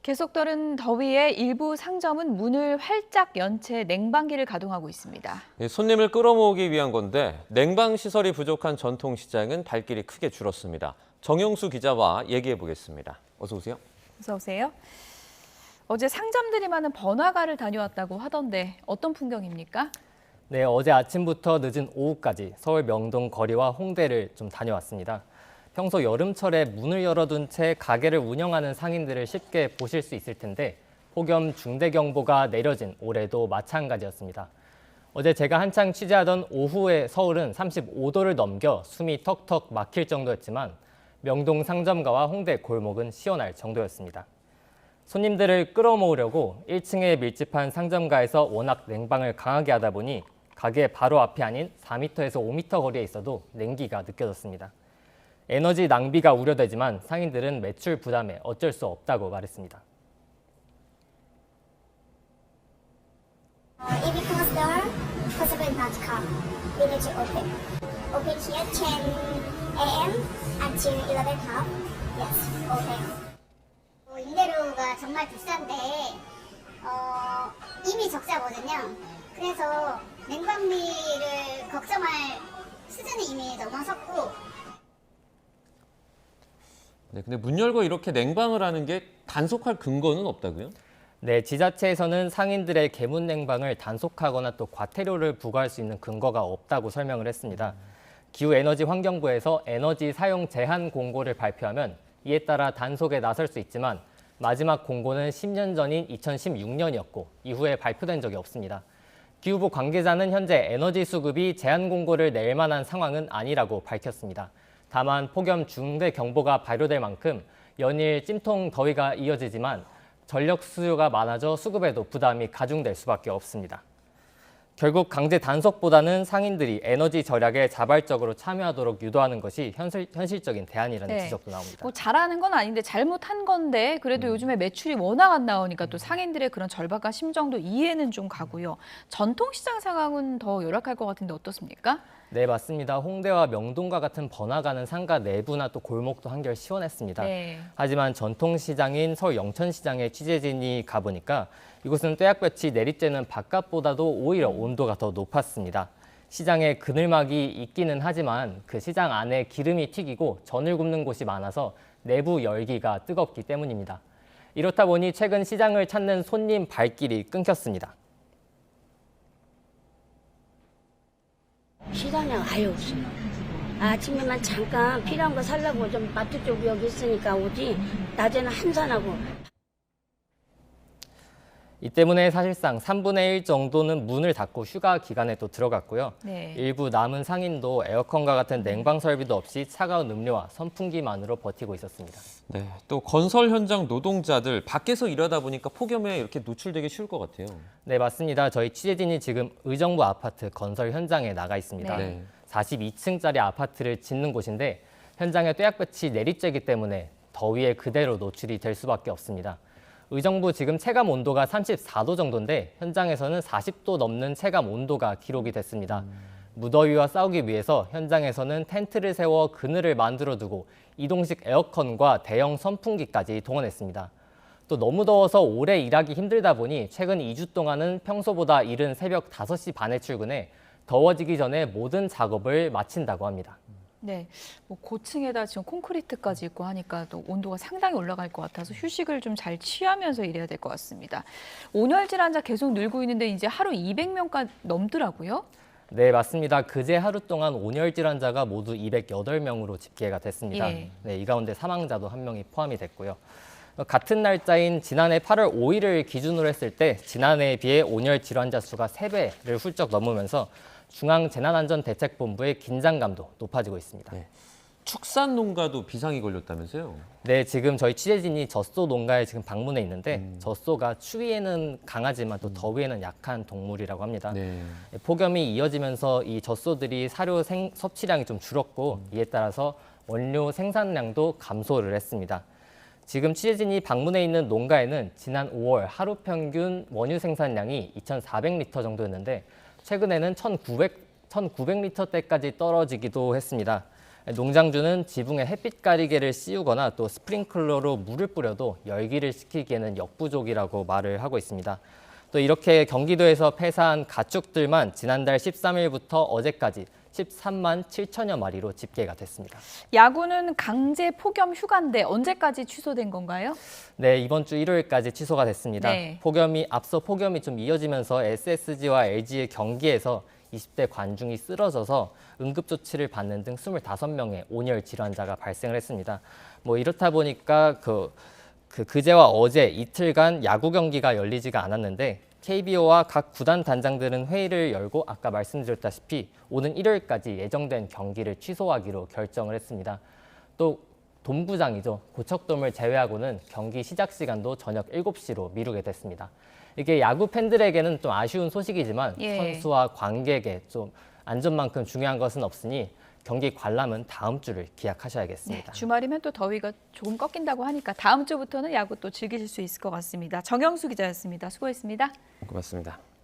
계속되는 더위에 일부 상점은 문을 활짝 연 채 냉방기를 가동하고 있습니다. 손님을 끌어모으기 위한 건데 냉방 시설이 부족한 전통시장은 발길이 크게 줄었습니다. 정용수 기자와 얘기해 보겠습니다. 어서 오세요. 어서 오세요. 어제 상점들이 많은 번화가를 다녀왔다고 하던데 어떤 풍경입니까? 네, 어제 아침부터 늦은 오후까지 서울 명동 거리와 홍대를 좀 다녀왔습니다. 평소 여름철에 문을 열어둔 채 가게를 운영하는 상인들을 쉽게 보실 수 있을 텐데 폭염 중대경보가 내려진 올해도 마찬가지였습니다. 어제 제가 한창 취재하던 오후에 서울은 35도를 넘겨 숨이 턱턱 막힐 정도였지만 명동 상점가와 홍대 골목은 시원할 정도였습니다. 손님들을 끌어모으려고 1층에 밀집한 상점가에서 워낙 냉방을 강하게 하다 보니 가게 바로 앞이 아닌 4m에서 5m 거리에 있어도 냉기가 느껴졌습니다. 에너지 낭비가 우려되지만 상인들은 매출 부담에 어쩔 수 없다고 말했습니다. If you close door, possible not come. We need to open. Open here 10 a.m. until 11 half. Yes, open. 임대료가 정말 비싼데 이미 적자거든요. 그래서 냉방비를 걱정할 수준이 이미 넘어섰고. 네, 근데 문 열고 이렇게 냉방을 하는 게 단속할 근거는 없다고요? 네, 지자체에서는 상인들의 계문 냉방을 단속하거나 또 과태료를 부과할 수 있는 근거가 없다고 설명을 했습니다. 기후에너지환경부에서 에너지 사용 제한 공고를 발표하면 이에 따라 단속에 나설 수 있지만 마지막 공고는 10년 전인 2016년이었고 이후에 발표된 적이 없습니다. 기후부 관계자는 현재 에너지 수급이 제한 공고를 낼 만한 상황은 아니라고 밝혔습니다. 다만 폭염 중대 경보가 발효될 만큼 연일 찜통 더위가 이어지지만 전력 수요가 많아져 수급에도 부담이 가중될 수밖에 없습니다. 결국 강제 단속보다는 상인들이 에너지 절약에 자발적으로 참여하도록 유도하는 것이 현실적인 대안이라는 지적도 나옵니다. 뭐 잘하는 건 아닌데 잘못한 건데 그래도 요즘에 매출이 워낙 안 나오니까 또 상인들의 그런 절박한 심정도 이해는 좀 가고요. 전통시장 상황은 더 열악할 것 같은데 어떻습니까? 네, 맞습니다. 홍대와 명동과 같은 번화가는 상가 내부나 또 골목도 한결 시원했습니다. 네. 하지만 전통시장인 서울 영천시장에 취재진이 가보니까 이곳은 떼약볕이 내리쬐는 바깥보다도 오히려 온도가 더 높았습니다. 시장에 그늘막이 있기는 하지만 그 시장 안에 기름이 튀기고 전을 굽는 곳이 많아서 내부 열기가 뜨겁기 때문입니다. 이렇다 보니 최근 시장을 찾는 손님 발길이 끊겼습니다. 시간이 아예 없어요. 아침에만 잠깐 필요한 거 사려고 좀 마트 쪽이 여기 있으니까 오지. 낮에는 한산하고. 이 때문에 사실상 3분의 1 정도는 문을 닫고 휴가 기간에 또 들어갔고요. 네. 일부 남은 상인도 에어컨과 같은 냉방 설비도 없이 차가운 음료와 선풍기만으로 버티고 있었습니다. 네, 또 건설 현장 노동자들 밖에서 일하다 보니까 폭염에 이렇게 노출되기 쉬울 것 같아요. 네, 맞습니다. 저희 취재진이 지금 의정부 아파트 건설 현장에 나가 있습니다. 네. 42층짜리 아파트를 짓는 곳인데 현장에 떼약볕이 내리쬐기 때문에 더위에 그대로 노출이 될 수밖에 없습니다. 의정부 지금 체감 온도가 34도 정도인데 현장에서는 40도 넘는 체감 온도가 기록이 됐습니다. 무더위와 싸우기 위해서 현장에서는 텐트를 세워 그늘을 만들어 두고 이동식 에어컨과 대형 선풍기까지 동원했습니다. 또 너무 더워서 오래 일하기 힘들다 보니 최근 2주 동안은 평소보다 이른 새벽 5시 반에 출근해 더워지기 전에 모든 작업을 마친다고 합니다. 네, 뭐 고층에다 지금 콘크리트까지 있고 하니까 또 온도가 상당히 올라갈 것 같아서 휴식을 좀 잘 취하면서 일해야 될 것 같습니다. 온열질 환자 계속 늘고 있는데 이제 하루 200명까지 넘더라고요. 네, 맞습니다. 그제 하루 동안 온열질 환자가 모두 208명으로 집계가 됐습니다. 예. 네, 이 가운데 사망자도 1명이 포함이 됐고요. 같은 날짜인 지난해 8월 5일을 기준으로 했을 때 지난해에 비해 온열질 환자 수가 3배를 훌쩍 넘으면서 중앙재난안전대책본부의 긴장감도 높아지고 있습니다. 네. 축산 농가도 비상이 걸렸다면서요? 네, 지금 저희 취재진이 젖소 농가에 지금 방문해 있는데 젖소가 추위에는 강하지만 또 더위에는 약한 동물이라고 합니다. 네. 폭염이 이어지면서 이 젖소들이 사료 섭취량이 좀 줄었고 이에 따라서 원료 생산량도 감소를 했습니다. 지금 취재진이 방문해 있는 농가에는 지난 5월 하루 평균 원유 생산량이 2,400리터 정도였는데 최근에는 1,900리터대까지 떨어지기도 했습니다. 농장주는 지붕에 햇빛 가리개를 씌우거나 또 스프링클러로 물을 뿌려도 열기를 식히기에는 역부족이라고 말을 하고 있습니다. 또 이렇게 경기도에서 폐사한 가축들만 지난달 13일부터 어제까지 13만 7천여 마리로 집계가 됐습니다. 야구는 강제 폭염 휴가인데 언제까지 취소된 건가요? 네, 이번 주 일요일까지 취소가 됐습니다. 네. 앞서 폭염이 좀 이어지면서 SSG와 LG의 경기에서 20대 관중이 쓰러져서 응급조치를 받는 등 25명의 온열 질환자가 발생을 했습니다. 이렇다 보니까 그제와 어제 이틀간 야구 경기가 열리지가 않았는데 KBO와 각 구단 단장들은 회의를 열고 아까 말씀드렸다시피 오는 일요일까지 예정된 경기를 취소하기로 결정을 했습니다. 또 돔구장이죠. 고척돔을 제외하고는 경기 시작 시간도 저녁 7시로 미루게 됐습니다. 이게 야구 팬들에게는 좀 아쉬운 소식이지만 선수와 관객의 좀 안전만큼 중요한 것은 없으니 경기 관람은 다음 주를 기약하셔야겠습니다. 네, 주말이면 또 더위가 조금 꺾인다고 하니까 다음 주부터는 야구 또 즐기실 수 있을 것 같습니다. 정영수 기자였습니다. 수고했습니다. 고맙습니다.